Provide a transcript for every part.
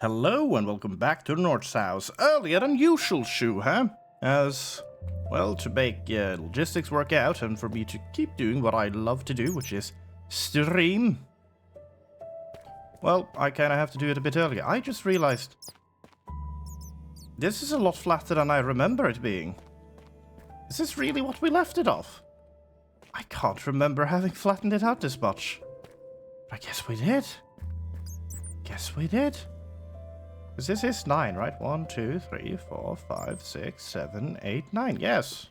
Hello and welcome back to the North House. Earlier than usual, Shu, huh? As, well, to make logistics work out and for me to keep doing what I love to do, which is stream. Well, I kind of have to do it a bit earlier. I just realized this is a lot flatter than I remember it being. Is this really what we left it off? I can't remember having flattened it out this much. But I guess we did. Guess we did. Because this is 9, right? 1, 2, 3, 4, 5, 6, 7, 8, 9. Yes.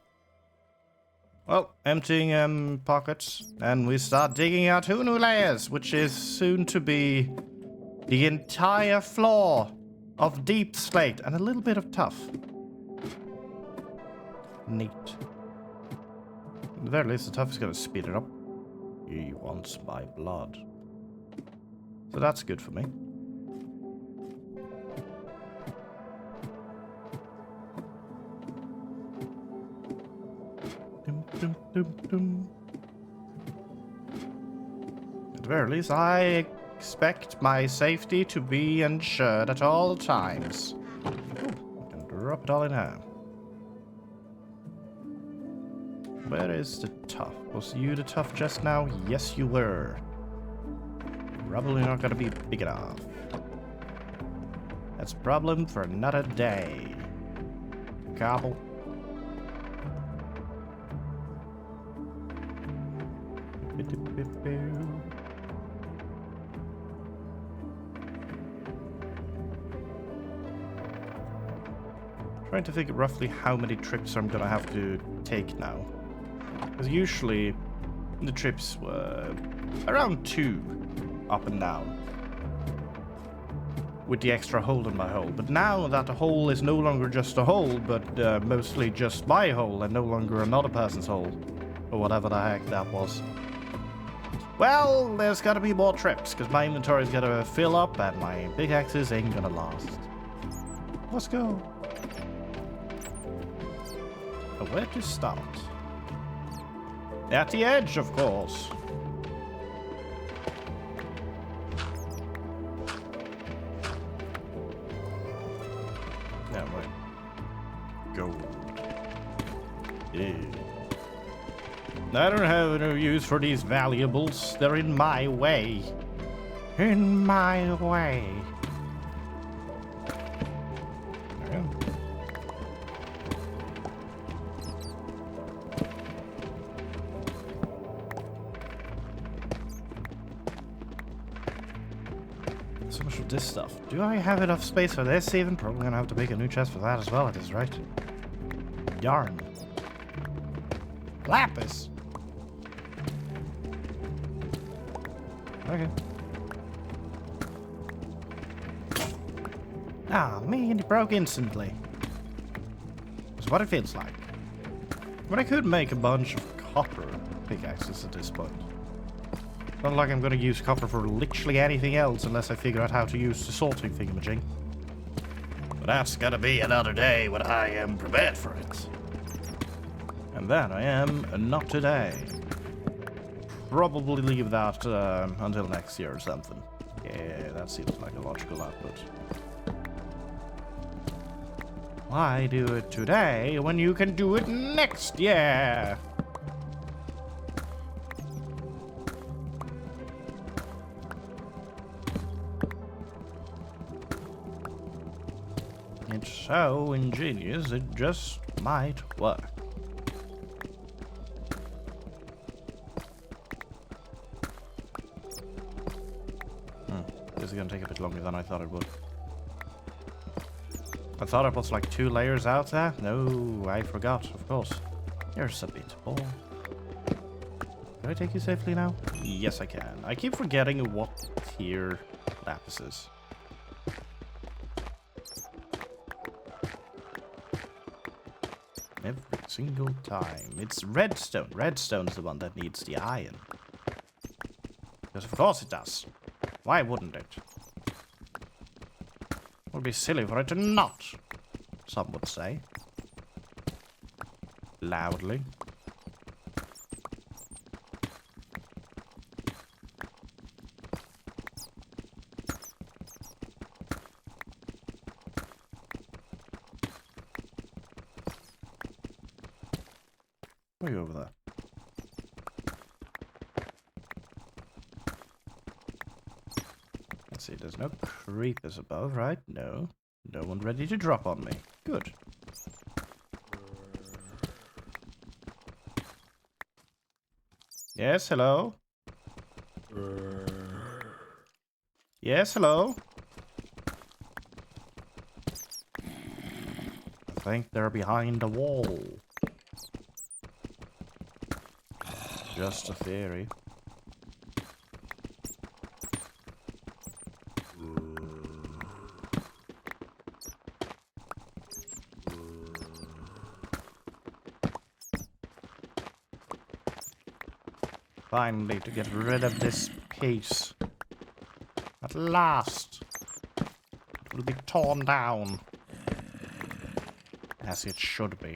Well, emptying pockets. And we start digging out 2 new layers, which is soon to be the entire floor of deep slate and a little bit of tough. Neat. At the very least, the tough is going to speed it up. He wants my blood. So that's good for me. Dum, dum, dum. At the very least, I expect my safety to be ensured at all times. Ooh, I can drop it all in here. Where is the tough? Was you the tough just now? Yes, you were. Probably not gonna be big enough. That's a problem for another day. Cobble. Trying to think roughly how many trips I'm gonna have to take now. Because usually the trips were around 2 up and down. With the extra hole in my hole. But now that the hole is no longer just a hole, but mostly just my hole and no longer another person's hole. Or whatever the heck that was. Well, there's gotta be more trips, because my inventory's gotta fill up and my pickaxes ain't gonna last. Let's go. But where to start? At the edge, of course. Yeah, right. Gold. Yeah. I don't have no use for these valuables. They're in my way. In my way. There we go. So much of this stuff. Do I have enough space for this even? Probably gonna have to make a new chest for that as well, it is, right? Yarn. Lapis. Okay. Ah, man, it broke instantly. That's what it feels like. But I could make a bunch of copper pickaxes at this point. Not like I'm gonna use copper for literally anything else unless I figure out how to use the sorting thingamajig. But that's gonna be another day when I am prepared for it. And that I am not today. Probably leave that until next year or something. Yeah, that seems like a logical output. Why do it today when you can do it next year? It's so ingenious, it just might work. This is gonna take a bit longer than I thought it would. I thought I put like 2 layers out there. No, I forgot, of course. There's a bit more. Can I take you safely now? Yes, I can. I keep forgetting what tier lapis is. Every single time. It's redstone. Redstone's the one that needs the iron. Because of course it does. Why wouldn't it? It would be silly for it to not, some would say. Loudly. are you over there? Let's see, there's no creepers above, right? No. No one ready to drop on me. Good. Yes, hello? Yes, hello? I think they're behind a wall. Just a theory. Finally, to get rid of this piece. At last. It will be torn down. As it should be.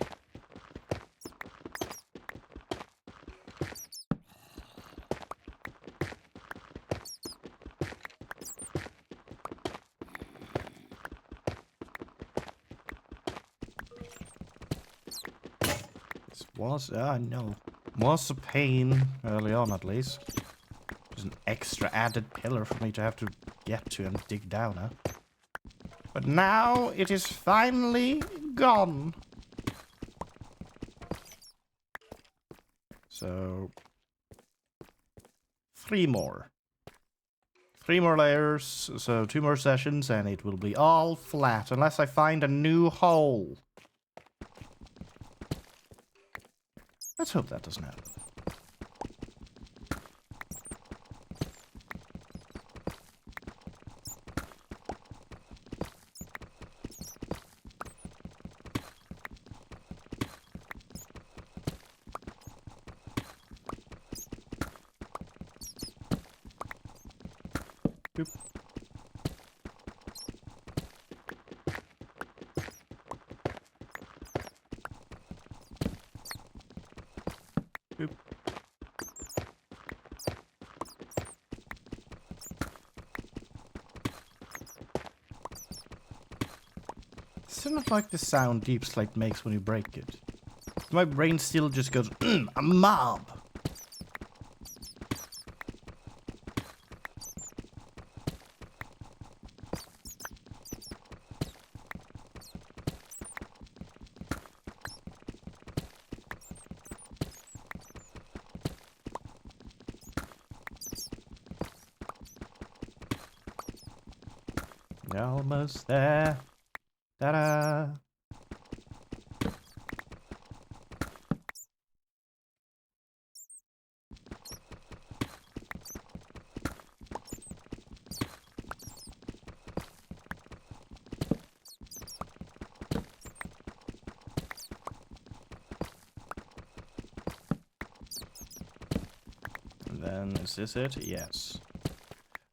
This was, no. Was a pain early on, at least. There's an extra added pillar for me to have to get to and dig down, huh? But now it is finally gone. So, 3 more. 3 more layers, so 2 more sessions, and it will be all flat, unless I find a new hole. Let's hope that doesn't happen. Boop. Boop. Still not like the sound deep slate makes when you break it. My brain still just goes, a mob! Almost there. Ta-da! And then, is this it? Yes.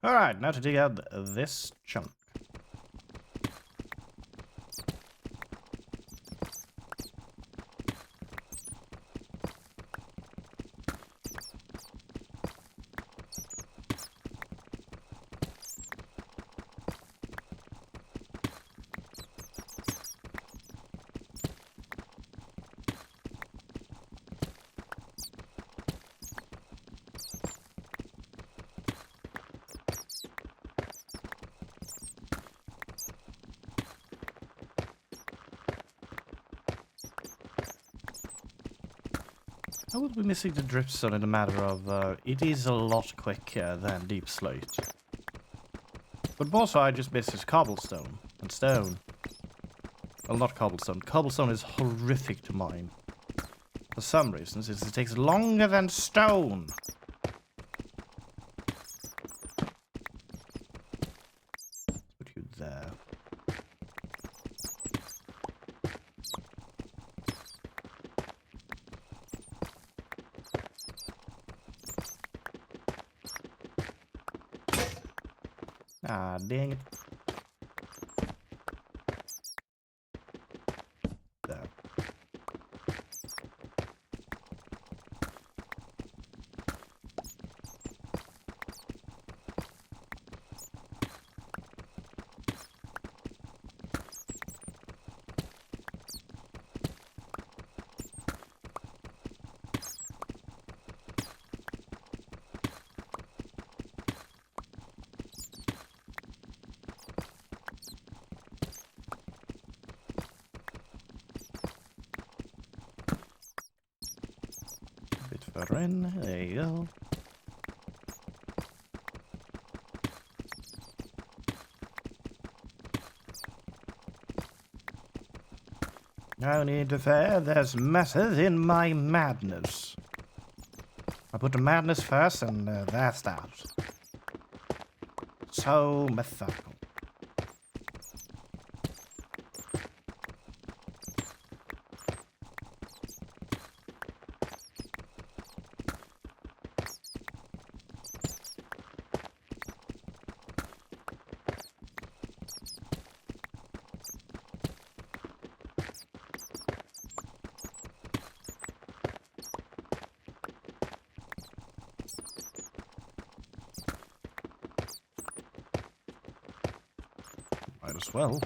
Alright, now to dig out this chunk. I will be missing the dripstone in a matter of, it is a lot quicker than deep slate. But also I just miss his cobblestone and stone. Well, not cobblestone. Cobblestone is horrific to mine. For some reasons, it takes longer than stone. Put you there. Ah, dang it. There. Further in. There you go. No need to fear, there's method in my madness. I put the madness first, and that's that. So methodical. Might as well.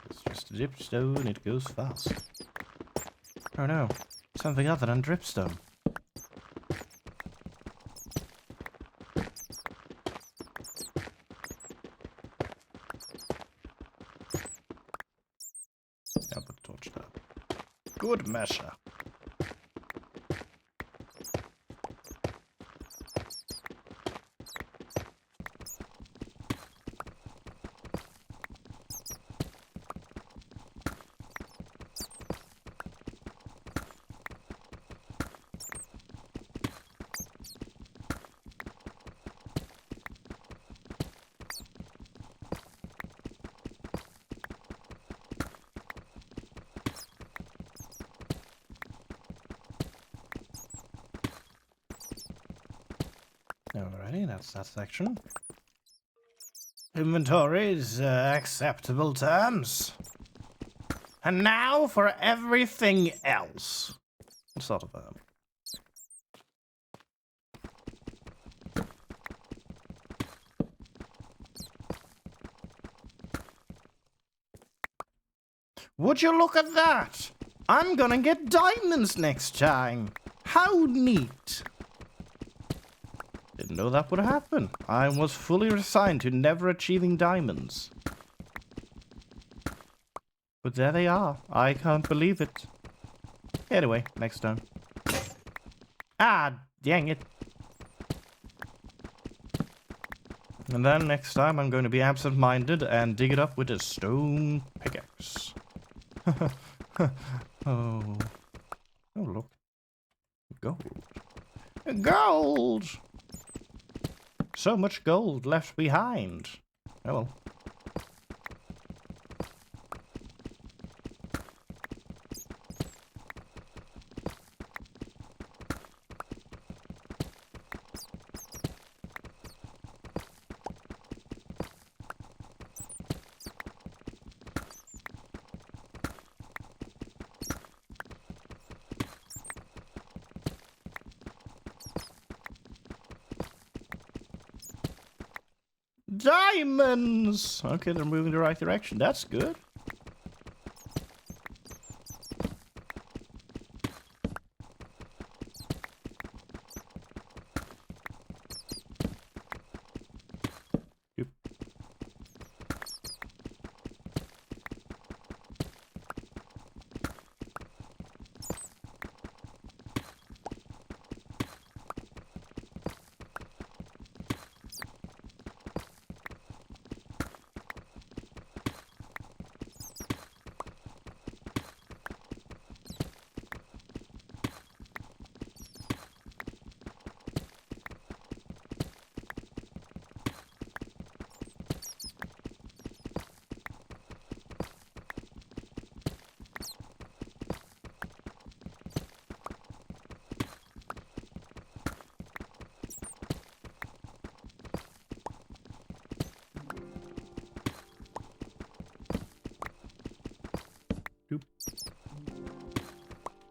It's just a dripstone, it goes fast. Oh no, something other than dripstone. Yeah, put the torch down. Good measure. Alrighty, that's that section. Inventories, acceptable terms. And now for everything else. What sort of Would you look at that? I'm gonna get diamonds next time. How neat. Didn't know that would happen. I was fully resigned to never achieving diamonds. But there they are. I can't believe it. Anyway, next time. Ah, dang it. And then next time I'm going to be absent-minded and dig it up with a stone pickaxe. Oh. Oh, look. Gold. Gold! So much gold left behind. Oh well. Diamonds! Okay, they're moving in the right direction. That's good. Yep.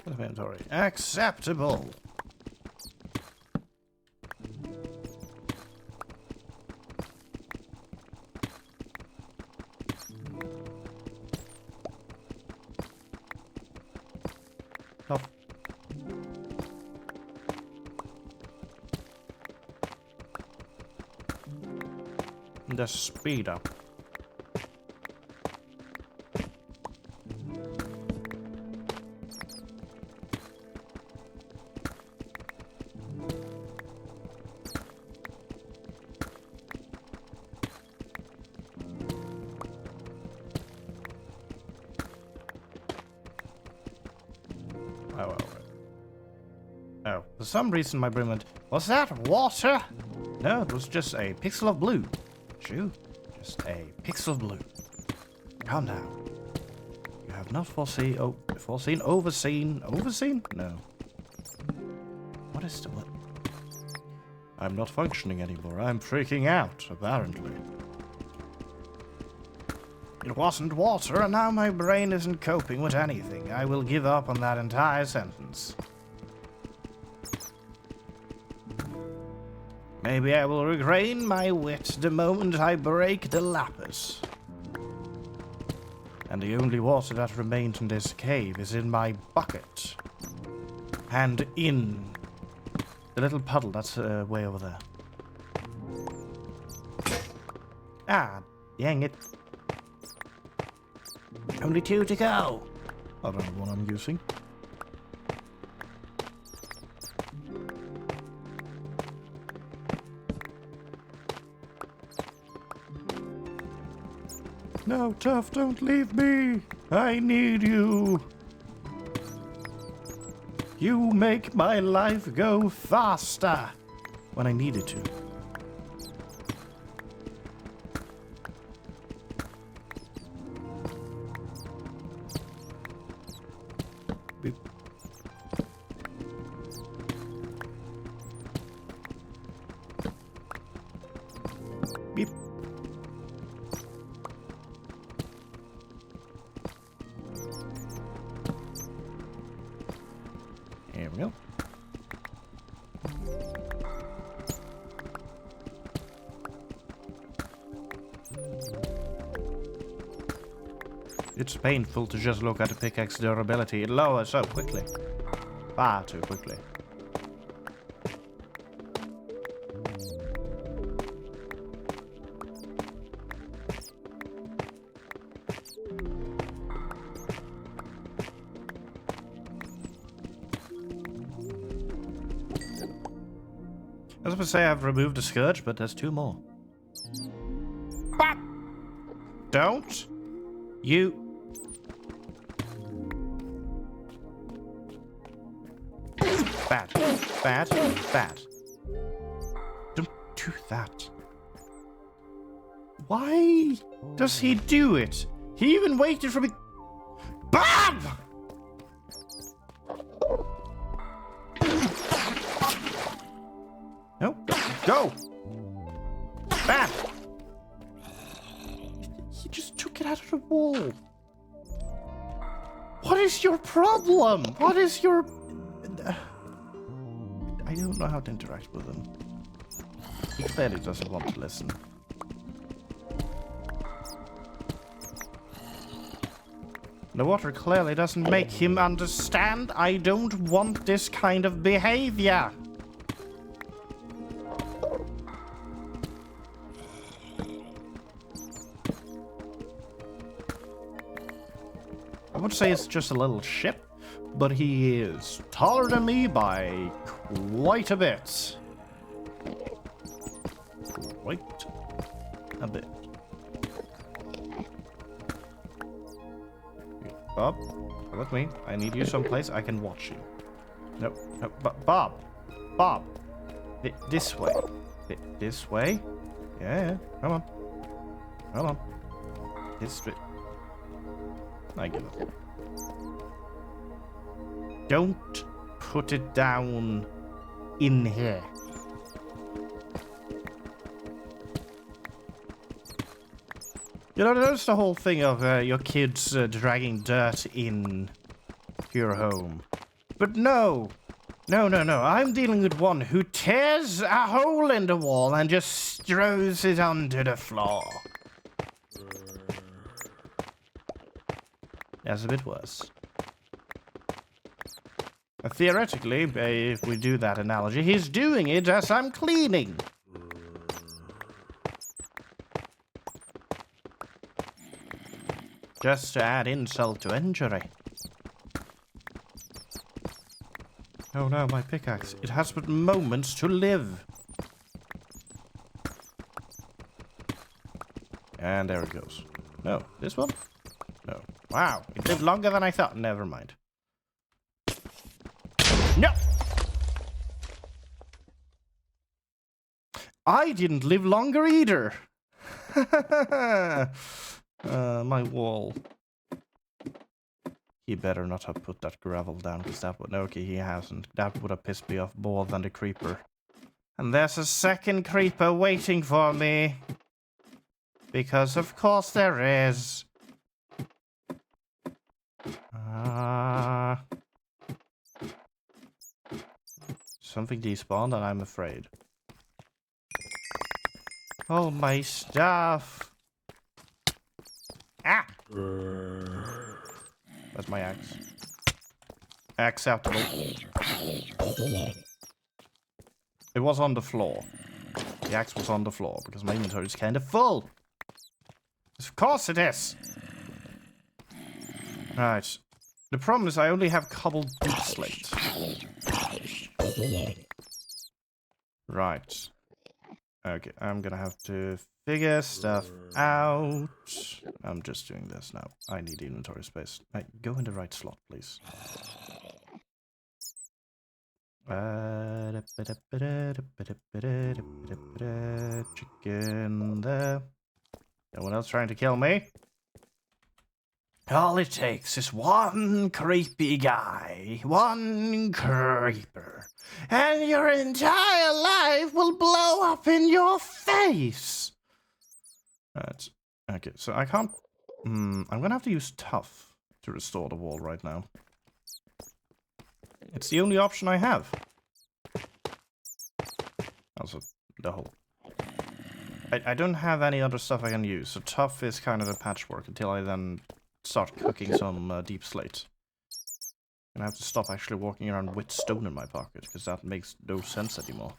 Inventory. Acceptable. Oh. The speed up. Oh, oh, for some reason my brain went, was that water? No, it was just a pixel of blue. Shoo, just a pixel of blue. Calm down. You have not overseen? No. What is the what? I'm not functioning anymore. I'm freaking out, apparently. It wasn't water, and now my brain isn't coping with anything. I will give up on that entire sentence. Maybe I will regain my wit the moment I break the lapis. And the only water that remains in this cave is in my bucket. And in the little puddle that's way over there. Ah, dang it. Only 2 to go. I don't know what I'm using. No, Tough, don't leave me. I need you. You make my life go faster when I need it to. Beep. Beep. There we go. It's painful to just look at the pickaxe durability. It lowers so quickly. Far too quickly. I was going to say I've removed the scourge, but there's 2 more. Bop! Don't you... Bad. Bad. Bad. Don't do that. Why does he do it? He even waited for me... Bad! No, go! Bad! He just took it out of the wall. What is your problem? What is your... I don't know how to interact with him. He clearly doesn't want to listen. The water clearly doesn't make him understand. I don't want this kind of behavior. I would say it's just a little ship, but he is taller than me by quite a bit. Quite a bit. Bob, come with me. I need you someplace I can watch you. No, no, Bob. Bob. This way. This way? Yeah, come on. Come on. This way. I give up. Don't put it down in here. You know, there's the whole thing of your kids dragging dirt in your home. But no. No. I'm dealing with one who tears a hole in the wall and just throws it onto the floor. That's a bit worse. Theoretically, if we do that analogy, he's doing it as I'm cleaning. Just to add insult to injury. Oh no, my pickaxe. It has but moments to live. And there it goes. No, this one? No. Wow, it lived longer than I thought. Never mind. No! I didn't live longer either. My wall. He better not have put that gravel down, because that would... Okay, he hasn't. That would have pissed me off more than the creeper. And there's a second creeper waiting for me. Because of course there is. Something despawned and I'm afraid. Oh, my stuff. Ah! That's my axe. Acceptable. It was on the floor. The axe was on the floor because my inventory is kind of full. Of course it is. Right. The problem is I only have cobbled deepslate. Right. Okay, I'm gonna have to figure stuff out. I'm just doing this now. I need inventory space. Right, go in the right slot, please. Chicken there. No one else trying to kill me? All it takes is one creepy guy, one creeper, and your entire life will blow up in your face. Right. Okay, so I can't... I'm gonna have to use tough to restore the wall right now. It's the only option I have. Also, the whole... I don't have any other stuff I can use, so tough is kind of a patchwork until I then start cooking some deep slate. And I have to stop actually walking around with stone in my pocket, because that makes no sense anymore.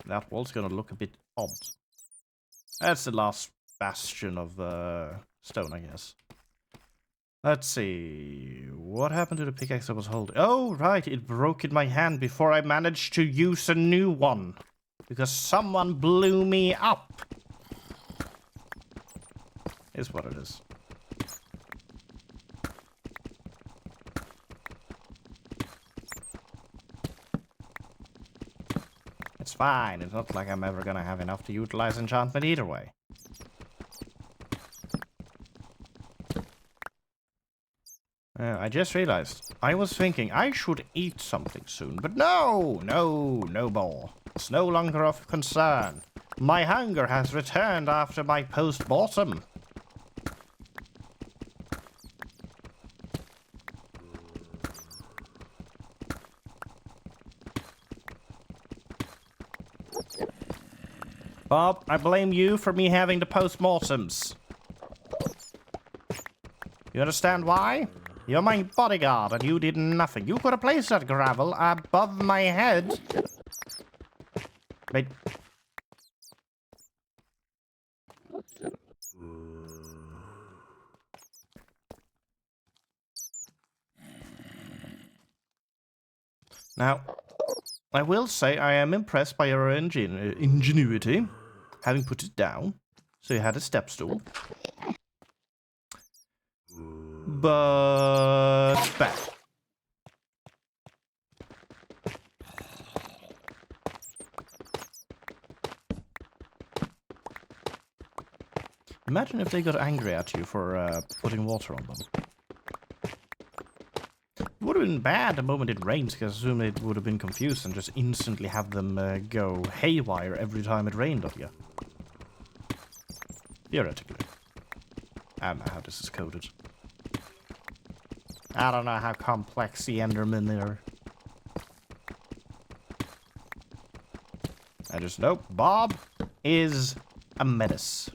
That wall's gonna look a bit odd. That's the last bastion of stone, I guess. Let's see... What happened to the pickaxe I was holding? Oh, right, it broke in my hand before I managed to use a new one. Because someone blew me up. Is what it is. It's fine. It's not like I'm ever gonna have enough to utilize enchantment either way. I just realized. I was thinking I should eat something soon, but no more. It's no longer of concern. My hunger has returned after my post-mortem. Bob, I blame you for me having the post-mortems. You understand why? You're my bodyguard and you did nothing. You could have placed that gravel above my head. Wait. Now, I will say I am impressed by your ingenuity, having put it down. So you had a step stool. But bad. Imagine if they got angry at you for putting water on them. It would have been bad the moment it rains, because I assume it would have been confused and just instantly have them go haywire every time it rained on you. Theoretically. I don't know how this is coded. I don't know how complex the Endermen are. I just know Bob is a menace.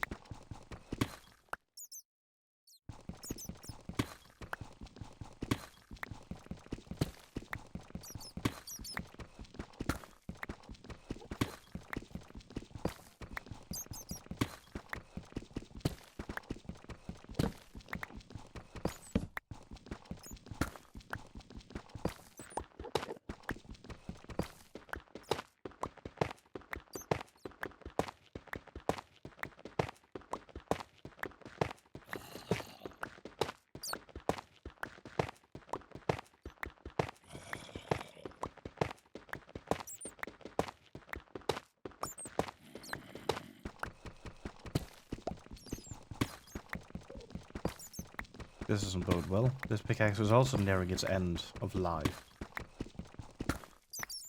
This doesn't bode well. This pickaxe is also nearing its end of life.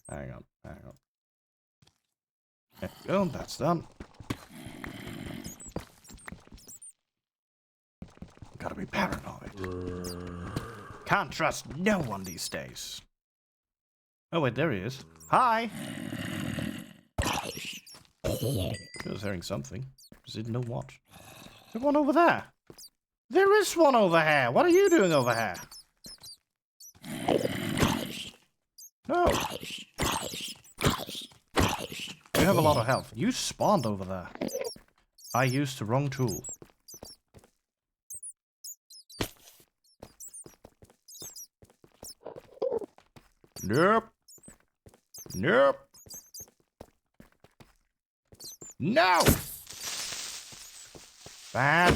Hang on, hang on. There we go, that's done. Gotta be paranoid. Can't trust no one these days. Oh wait, there he is. Hi! I was hearing something. Just didn't know what. There's one over there. There is one over here. What are you doing over here? No. You have a lot of health. You spawned over there. I used the wrong tool. Nope. Nope. No! Bad.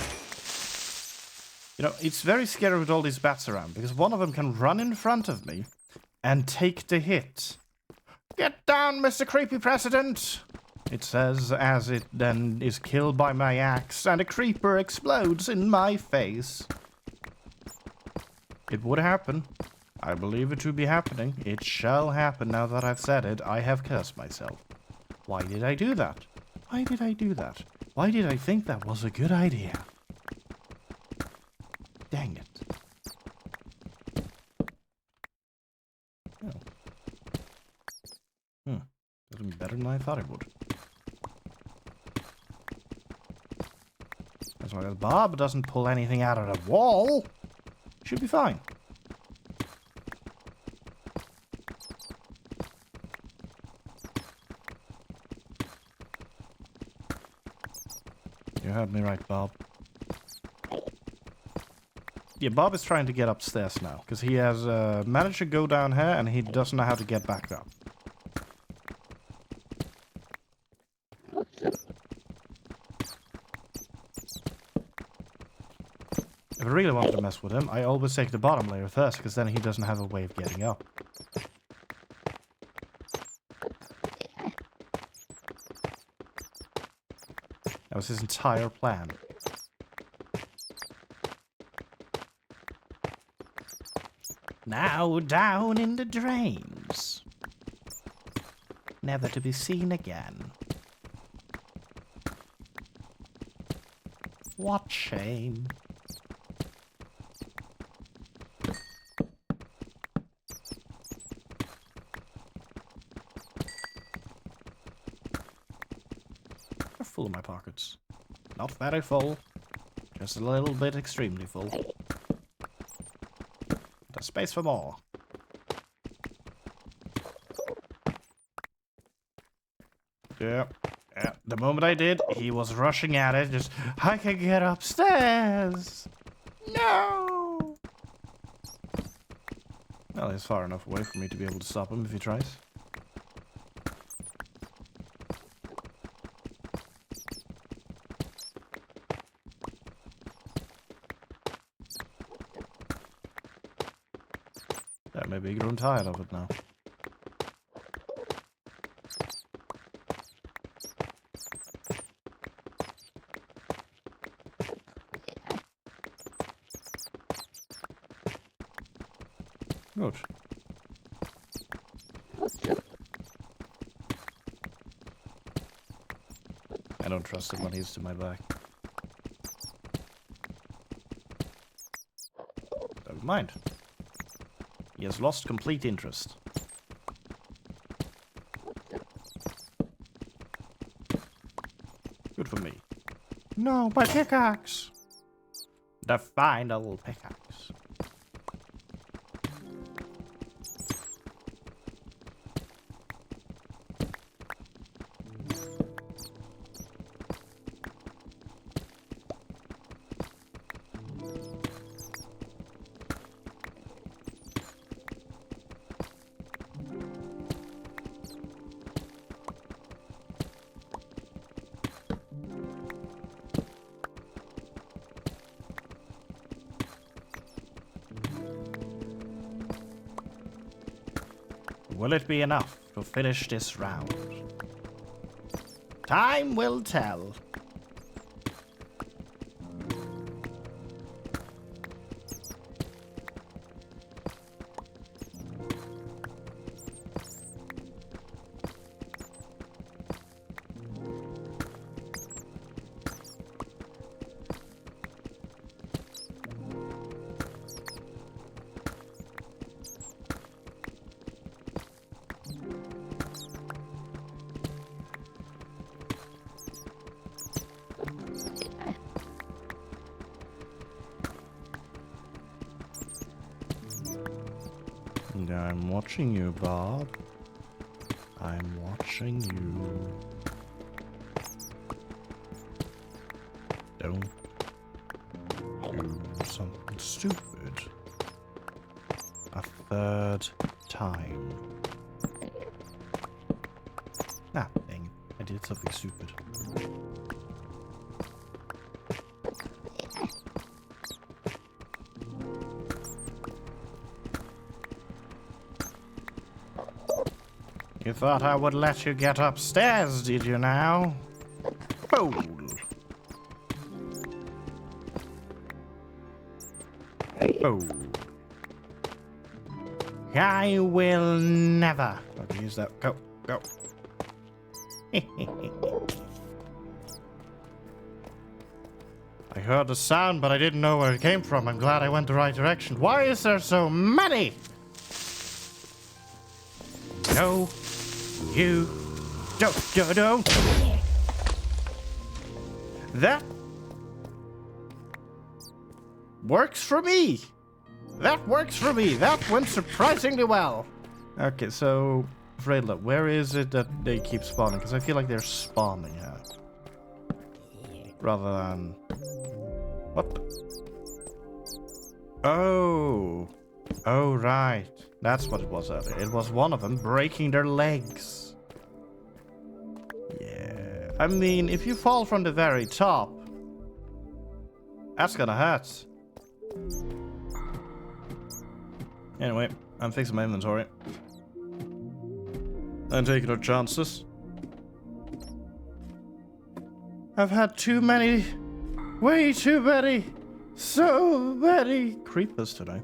You know, it's very scary with all these bats around, because one of them can run in front of me and take the hit. Get down, Mr. Creepy President! It says as it then is killed by my axe, and a creeper explodes in my face. It would happen. I believe it to be happening. It shall happen now that I've said it. I have cursed myself. Why did I do that? Why did I do that? Why did I think that was a good idea? Dang it. Oh. Doing better than I thought it would. As long as Bob doesn't pull anything out of the wall, should be fine. You heard me right, Bob. Yeah, Bob is trying to get upstairs now, because he has managed to go down here, and he doesn't know how to get back up. If I really want to mess with him, I always take the bottom layer first, because then he doesn't have a way of getting up. That was his entire plan. Now down in the drains. Never to be seen again. What shame. They're full of my pockets. Not very full. Just a little bit extremely full. There's space for more. Yeah. The moment I did, he was rushing at it. Just, I can get upstairs. No. Well, he's far enough away for me to be able to stop him if he tries. Yeah, maybe he's grown tired of it now. Good. I don't trust him when he's to my back. Never mind. He has lost complete interest. Good for me. No, my pickaxe! The final pickaxe. Will it be enough to finish this round? Time will tell. I'm watching you, Bob. I'm watching you. Don't do something stupid a third time. Ah, dang it. I did something stupid. You thought I would let you get upstairs, did you now? Fool! Oh. I will never. Okay, use that. Go, go. I heard the sound, but I didn't know where it came from. I'm glad I went the right direction. Why is there so many? No, you don't. That works for me. That works for me. That went surprisingly well. Okay, so Fredla, where is it that they keep spawning? Because I feel like they're spawning here. Rather than... What? Oh. Oh, right. That's what it was earlier. It was one of them breaking their legs. Yeah. I mean, if you fall from the very top, that's gonna hurt. Anyway, I'm fixing my inventory. I'm taking our chances. I've had too many, way too many, so many creepers today.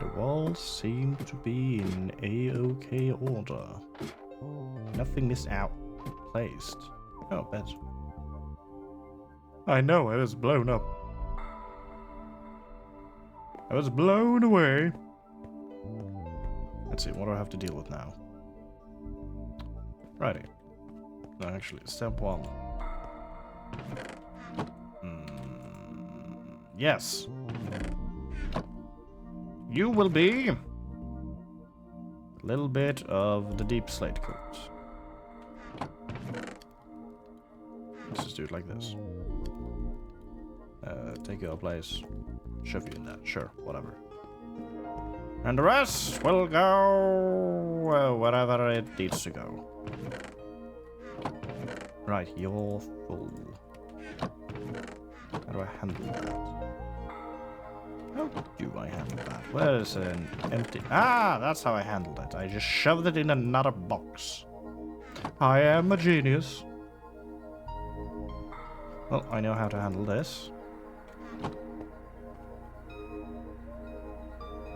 The walls seem to be in A-OK order. Nothing is outplaced. Oh, bed. I know, I was blown up. I was blown away. Let's see, what do I have to deal with now? Righty. No, actually, step one. Yes. You will be a little bit of the deep slate coat. Let's just do it like this. Take your place. Shove you in that. Sure, whatever. And the rest will go wherever it needs to go. Right, you're full. How do I handle that? How do I handle that? Where is an empty... Ah, that's how I handled it. I just shoved it in another box. I am a genius. Well, I know how to handle this.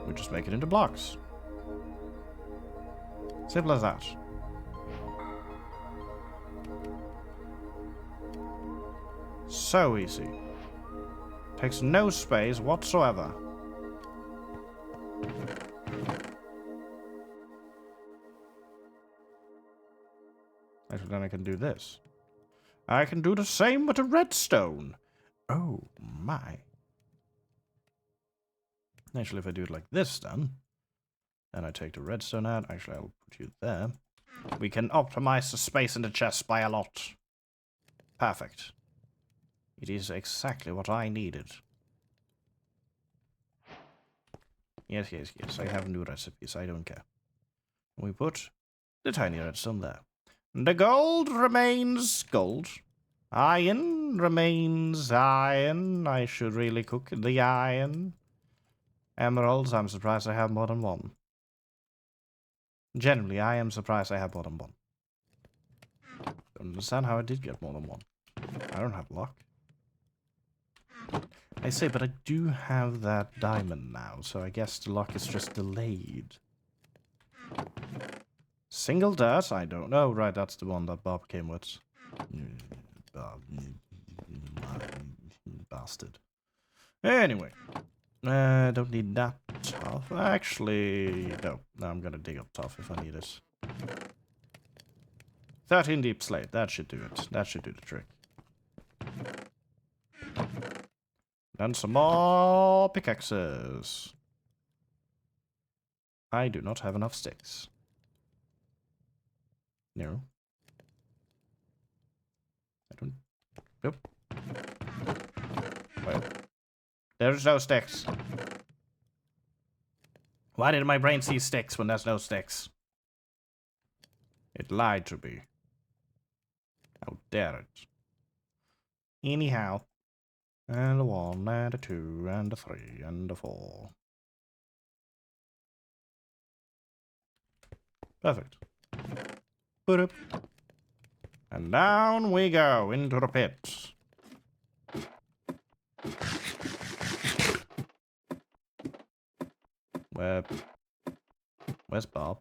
We just make it into blocks. Simple as that. So easy. Takes no space whatsoever. Actually, then I can do this. I can do the same with the redstone. Oh my. Actually, if I do it like this, then I take the redstone out. Actually, I'll put you there. We can optimize the space in the chest by a lot. Perfect. It is exactly what I needed. Yes, yes, yes. I have new recipes. I don't care. We put the tiny redstone there. The gold remains gold. Iron remains iron. I should really cook the iron. Emeralds, I'm surprised I have more than one. Generally, I am surprised I have more than one. Don't understand how I did get more than one. I don't have luck. I say, but I do have that diamond now, so I guess the luck is just delayed. Single dirt? I don't know. Right, that's the one that Bob came with. Bob. Bastard. Anyway. Don't need that tough. Actually, no. No, I'm gonna dig up tough if I need it. 13 deep slate. That should do it. That should do the trick. And some more pickaxes. I do not have enough sticks. No. I don't... Nope. Well, there's no sticks. Why did my brain see sticks when there's no sticks? It lied to me. How dare it? Anyhow. And a 1, and a 2, and a 3, and a 4. Perfect. Put up. And down we go into the pit. Where's Bob?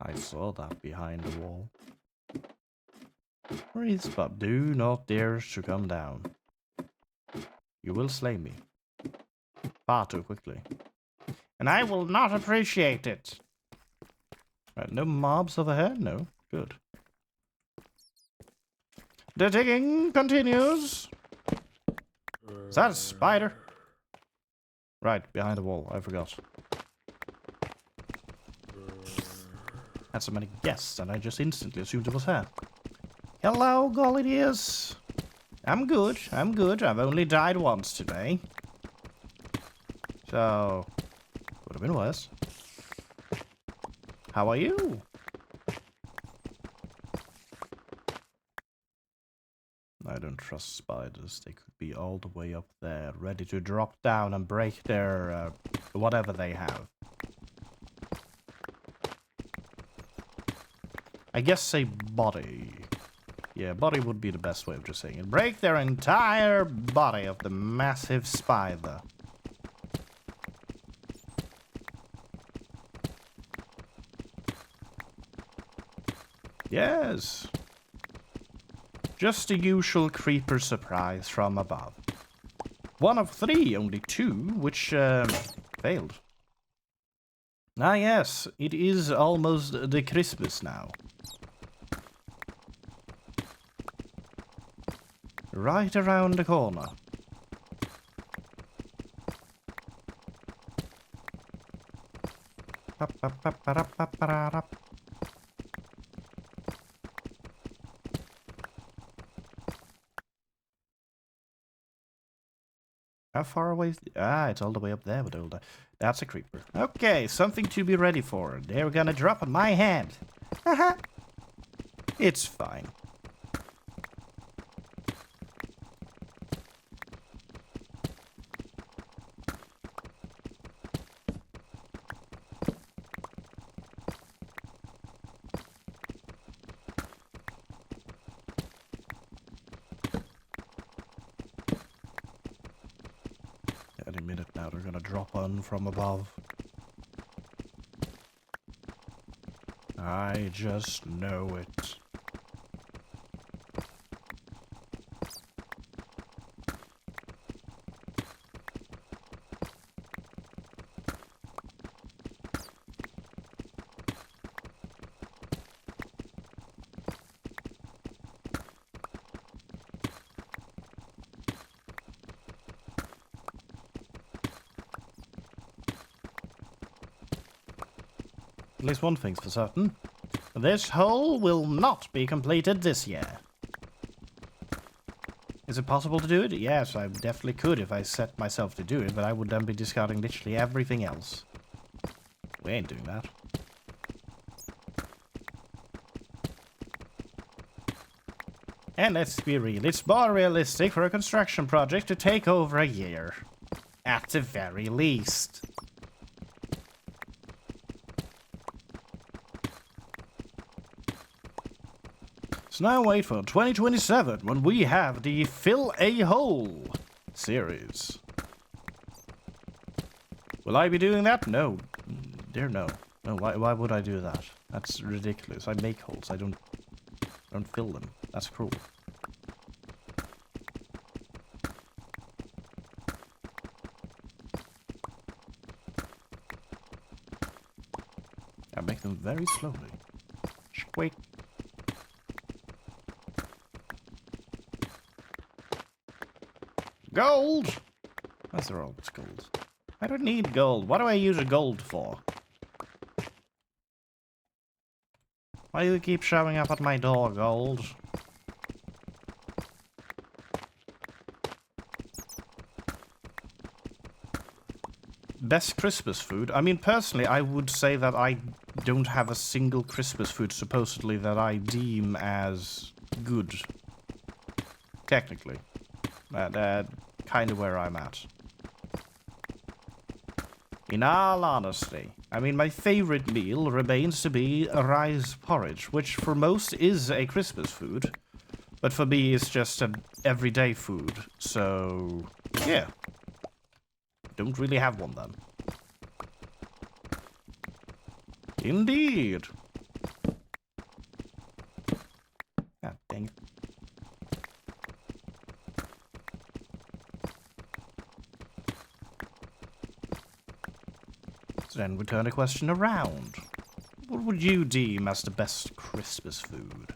I saw that behind the wall. Where is Bob? Do not dare to come down. You will slay me. Far too quickly. And I will not appreciate it. Right, no mobs over here? No. Good. The digging continues. Is that a spider? Right, behind the wall. I forgot. Had so many guests, and I just instantly assumed it was her. Hello, golly dears. I'm good. I'm good. I've only died once today. So, would have been worse. How are you? I don't trust spiders. They could be all the way up there, ready to drop down and break their, whatever they have. I guess a body. Yeah, body would be the best way of just saying it. Break their entire body of the massive spider. Yes. Just a usual creeper surprise from above. 1 of 3, only 2, which failed. Ah yes, it is almost the Christmas now. Right around the corner. How far away? Ah, it's all the way up there with all that. That's a creeper. Okay, something to be ready for. They're gonna drop on my head. Haha. It's fine. Any minute now, they're gonna drop on from above. I just know it. At least one thing's for certain. This hole will not be completed this year. Is it possible to do it? Yes, I definitely could if I set myself to do it, but I would then be discarding literally everything else. We ain't doing that. And let's be real, it's more realistic for a construction project to take over a year. At the very least. So now wait for 2027 when we have the Fill a Hole series. Will I be doing that? No. Dear no. No, why would I do that? That's ridiculous. I make holes. I don't fill them. That's cruel. I make them very slowly. Squeak. Gold! Why's there always gold? I don't need gold. What do I use gold for? Why do you keep showing up at my door, gold? Best Christmas food? I mean, personally, I would say that I don't have a single Christmas food, supposedly, that I deem as good. Technically. Kind of where I'm at. In all honesty, I mean, my favorite meal remains to be a rice porridge, which for most is a Christmas food, but for me it's just an everyday food, so yeah. Don't really have one then. Indeed. Ah, dang it. So then we turn the question around. What would you deem as the best Christmas food?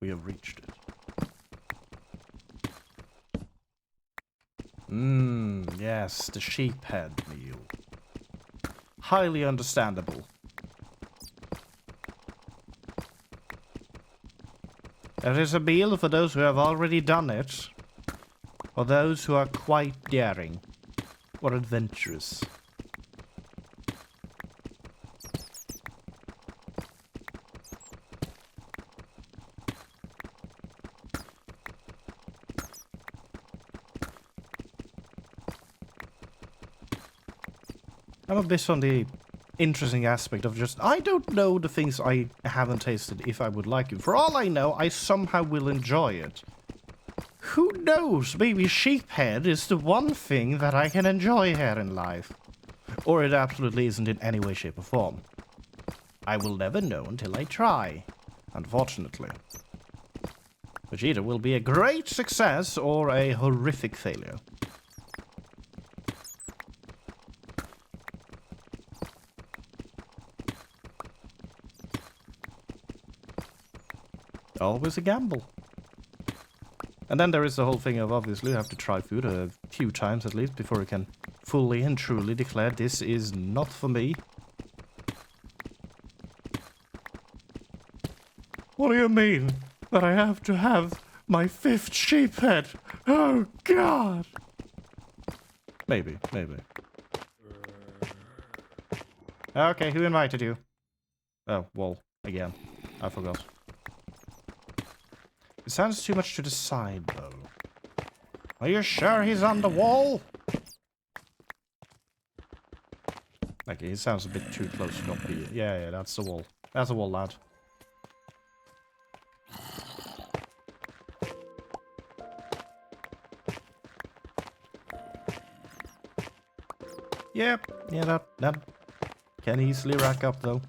We have reached it. Yes, the sheep head meal. Highly understandable. It is a meal for those who have already done it, or those who are quite daring, or adventurous. I'm a bit on the interesting aspect of just, I don't know the things I haven't tasted if I would like it. For all I know, I somehow will enjoy it. Who knows? Maybe sheephead is the one thing that I can enjoy here in life. Or it absolutely isn't in any way, shape, or form. I will never know until I try, unfortunately. Which either will be a great success or a horrific failure. Always a gamble. And then there is the whole thing of obviously you have to try food a few times at least before you can fully and truly declare this is not for me. What do you mean that I have to have my 5th sheep head? Oh God! Maybe. Okay, who invited you? Oh, well, again. I forgot. It sounds too much to the side, though. Are you sure he's on the wall? Okay, he sounds a bit too close to not be. Yeah, that's the wall. That's the wall, lad. Yep, yeah, that can easily rack up, though.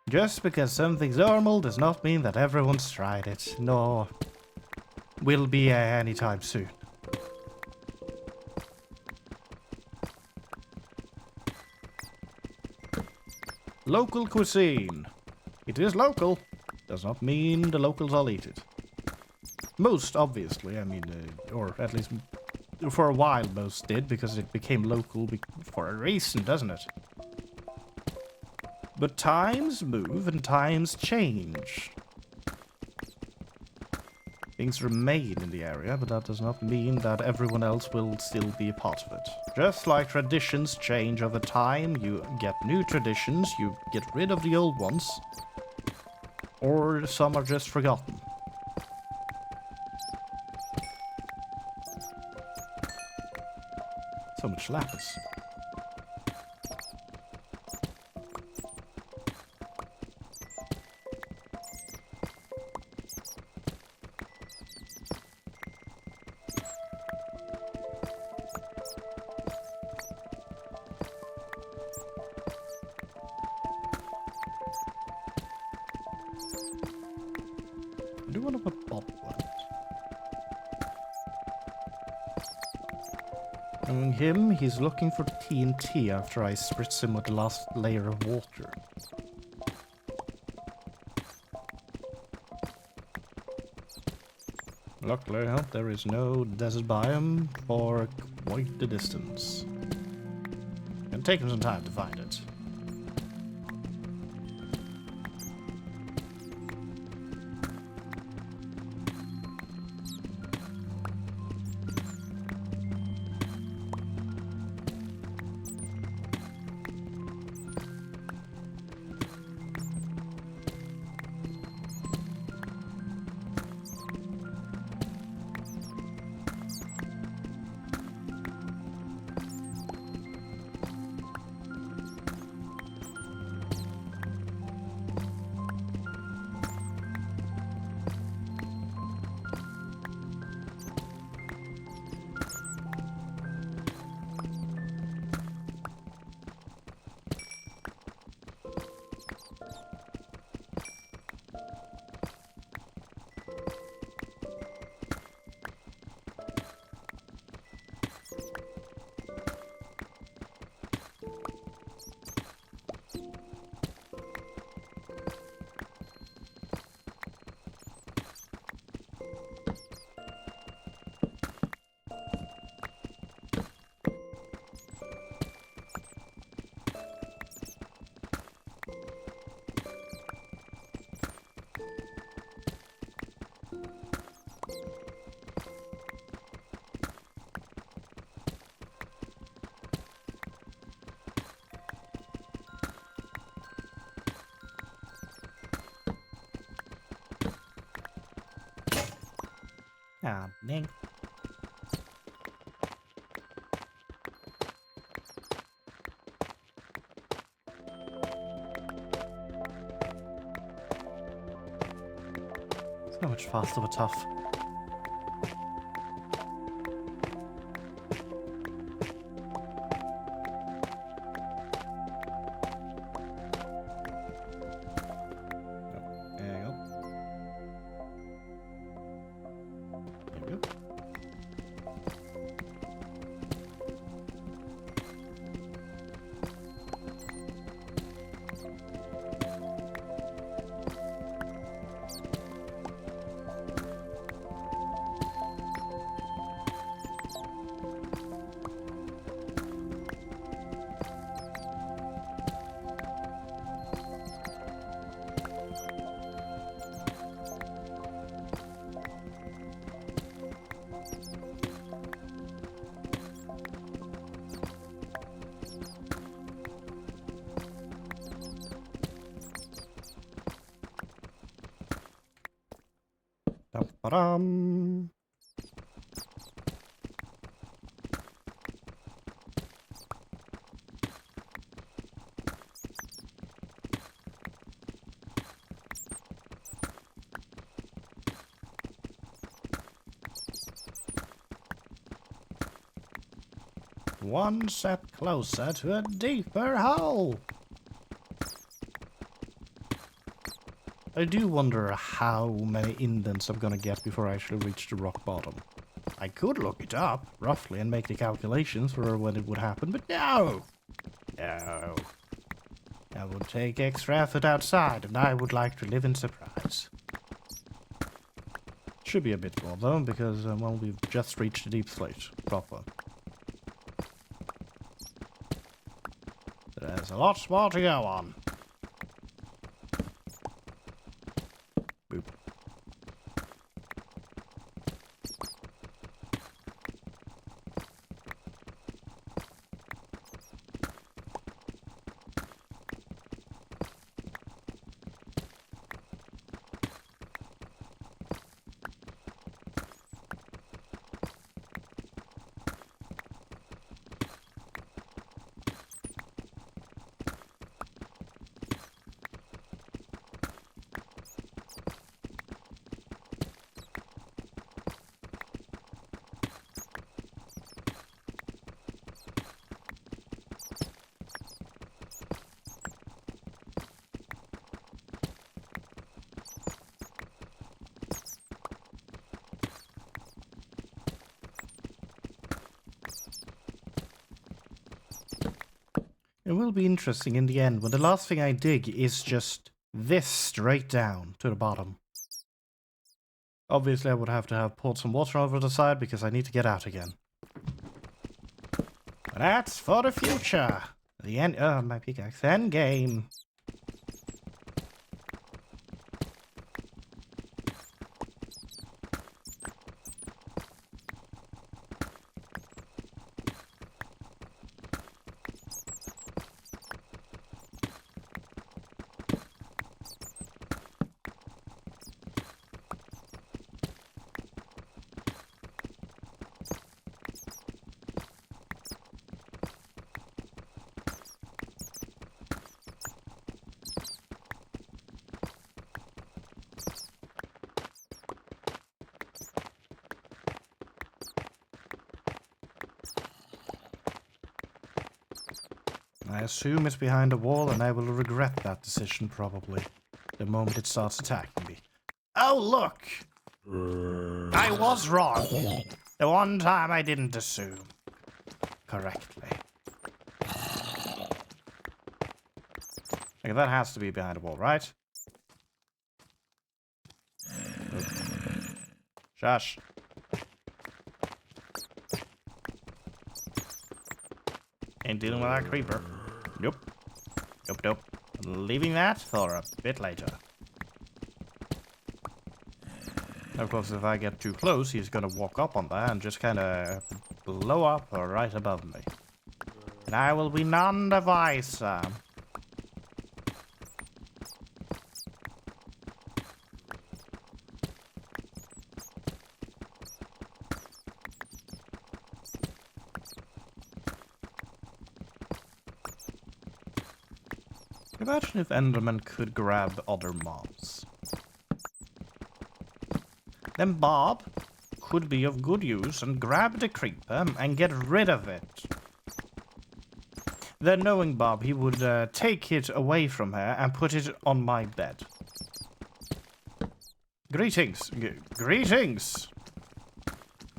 Just because something's normal does not mean that everyone's tried it, nor will be anytime soon. Local cuisine. It is local. Does not mean the locals all eat it. Most, obviously, I mean, or at least for a while most did, because it became local for a reason, doesn't it? But times move and times change. Things remain in the area, but that does not mean that everyone else will still be a part of it. Just like traditions change over time, you get new traditions, you get rid of the old ones, or some are just forgotten. much lapis. I do want to put Bob plant. Knowing him, he's looking for TNT after I spritz him with the last layer of water. Luckily, there is no desert biome for quite the distance. It'll take him some time to find it. Ah, dang. So much faster but tough. Dum-ba-dum. One step closer to a deeper hole. I do wonder how many indents I'm gonna get before I actually reach the rock bottom. I could look it up, roughly, and make the calculations for when it would happen, but no! No. That would take extra effort outside, and I would like to live in surprise. Should be a bit more, though, because, well, we've just reached the deepslate proper. There's a lot more to go on. Boop. It will be interesting in the end when the last thing I dig is just this straight down to the bottom. Obviously I would have to have poured some water over the side because I need to get out again. But that's for the future. The end. Oh, my pickaxe. End game. I assume it's behind a wall, and I will regret that decision probably the moment it starts attacking me. Oh, look! I was wrong. The one time I didn't assume correctly. Okay, that has to be behind a wall, right? Shush. Ain't dealing with that creeper. Nope. Nope, nope. Leaving that for a bit later. Of course, if I get too close, he's gonna walk up on that and just kinda blow up right above me. And I will be none the wiser. Imagine if Enderman could grab other mobs. Then Bob could be of good use and grab the creeper and get rid of it. Then knowing Bob, he would take it away from her and put it on my bed. Greetings. Greetings.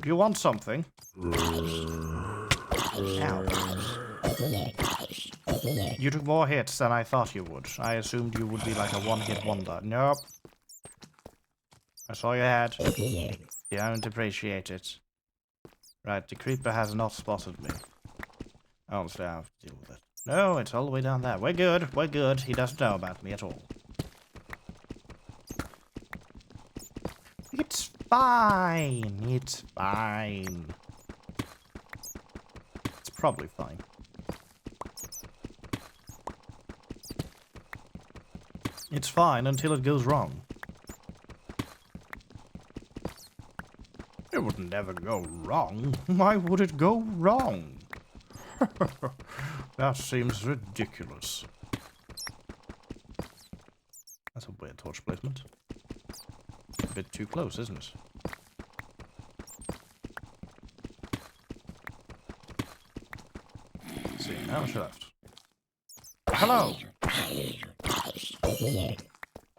Do you want something? Ow. You took more hits than I thought you would. I assumed you would be like a one-hit wonder. Nope. I saw your head. You don't appreciate it. Right, the creeper has not spotted me. Honestly, I have to deal with it. No, it's all the way down there. We're good. We're good. He doesn't know about me at all. It's fine. It's fine. It's probably fine. It's fine until it goes wrong. It would never go wrong. Why would it go wrong? That seems ridiculous. That's a weird torch placement. A bit too close, isn't it? Let's see, how much left? Hello!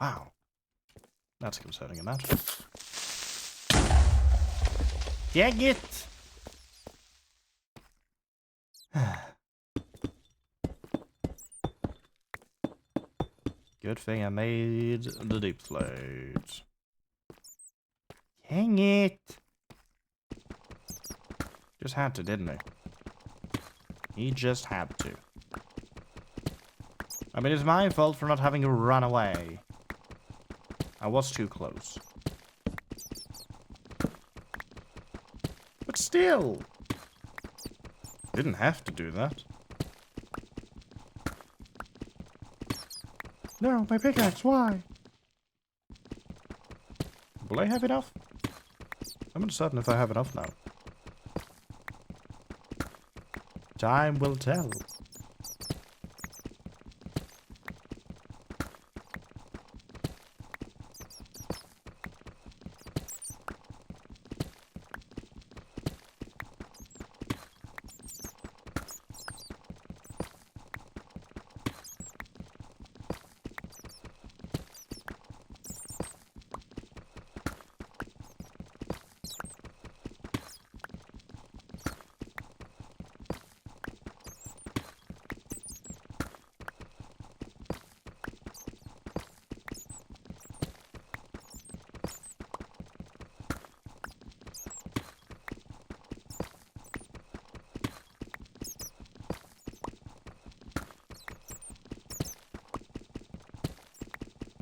Wow. That's a concerning amount. Dang it! Good thing I made the deepslate. Dang it! Just had to, didn't he? He just had to. I mean, it's my fault for not having run away. I was too close. But still! Didn't have to do that. No, my pickaxe, why? Will I have enough? I'm uncertain if I have enough now. Time will tell.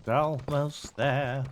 Almost there.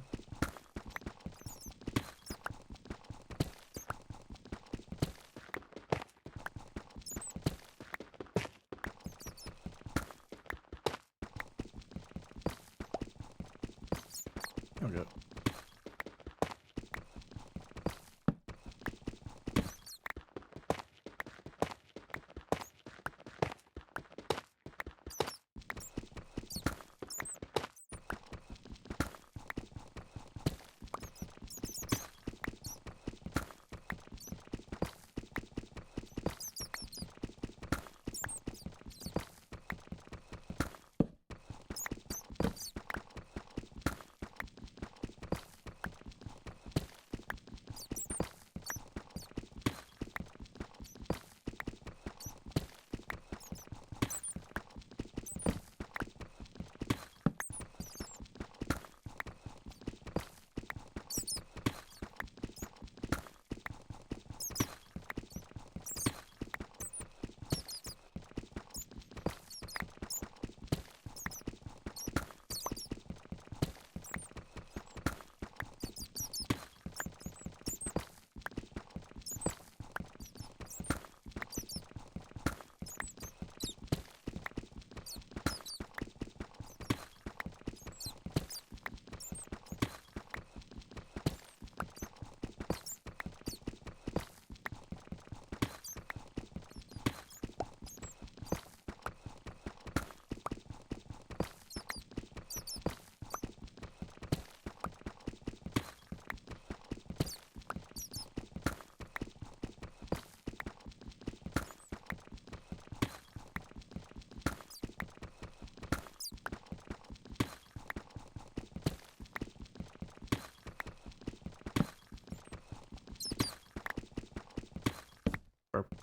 Okay.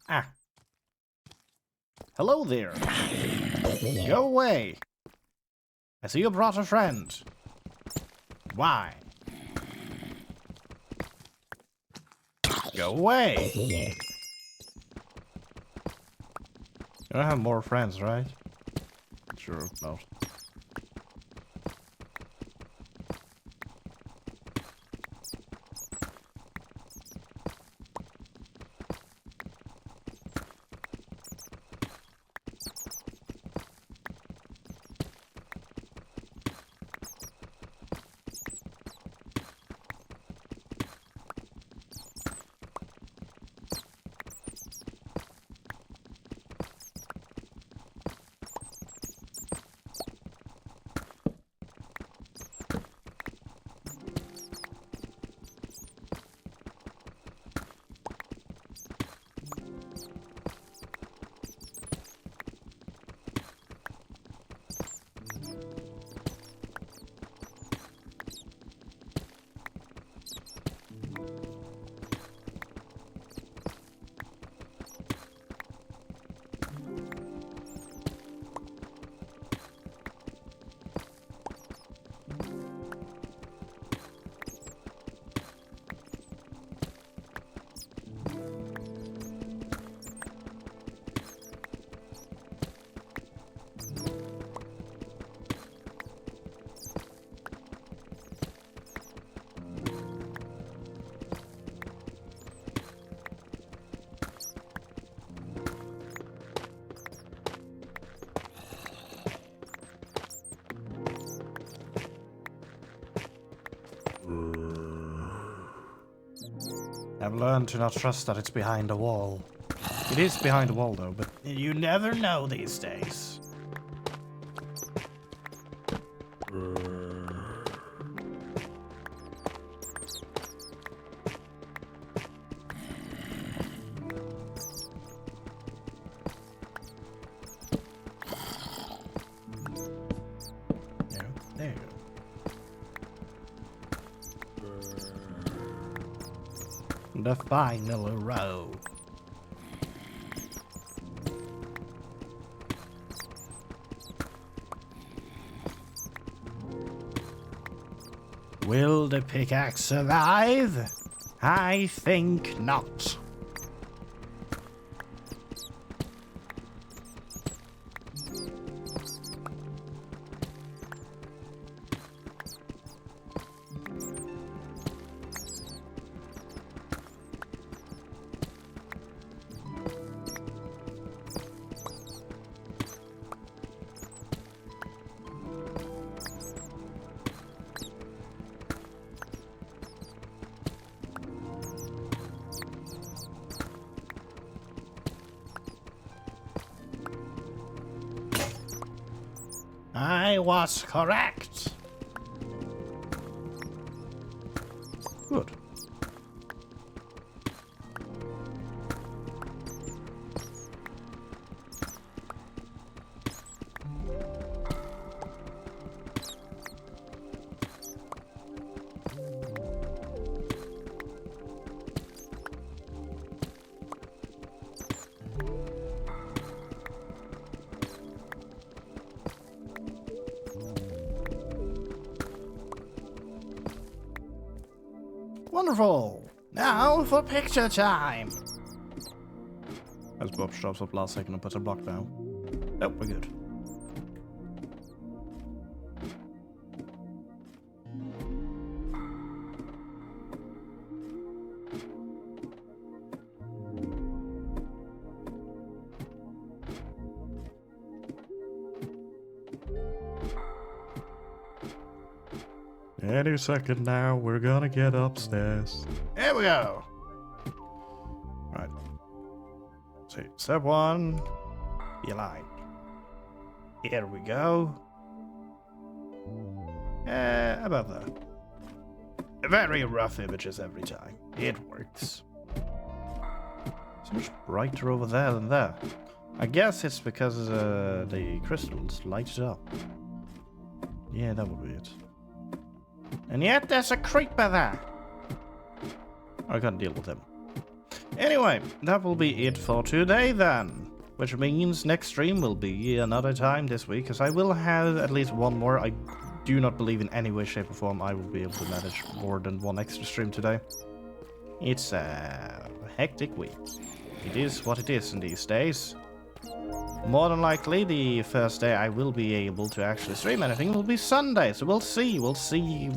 Ah. Hello there. Go away. I see you brought a friend. Why? Go away. I have more friends, right? Sure not. I've learned to not trust that it's behind a wall. It is behind a wall, though, but you never know these days. There you go. The final row. Will the pickaxe survive? I think not. I was correct. Good. Wonderful! Now for picture time! As Bob stops up last second and puts a block down. Oh, we're good. Any second now, we're gonna get upstairs. Here we go! Right. So, step one, be aligned. Here we go. About that. Very rough images every time. It works. So much brighter over there than there. I guess it's because the crystals light it up. Yeah, that would be it. And yet there's a creeper there. I can't deal with him. Anyway, that will be it for today then. Which means next stream will be another time this week, because I will have at least one more. I do not believe in any way, shape or form I will be able to manage more than one extra stream today. It's a hectic week. It is what it is in these days. More than likely, the first day I will be able to actually stream anything will be Sunday, so we'll see. We'll see.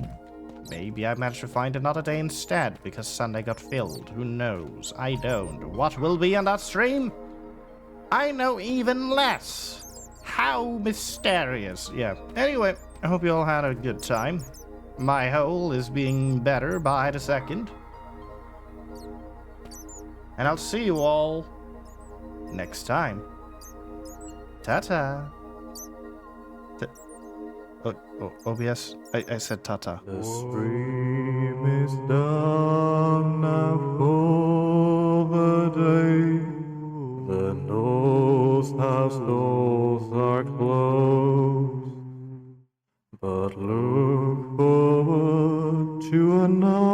Maybe I managed to find another day instead, because Sunday got filled. Who knows? I don't. What will be on that stream? I know even less. How mysterious. Yeah. Anyway, I hope you all had a good time. My hole is being better by the second. And I'll see you all next time. Ta-ta. OBS? I said ta-ta. The stream is done now for the day. The North House doors are closed. But look forward to another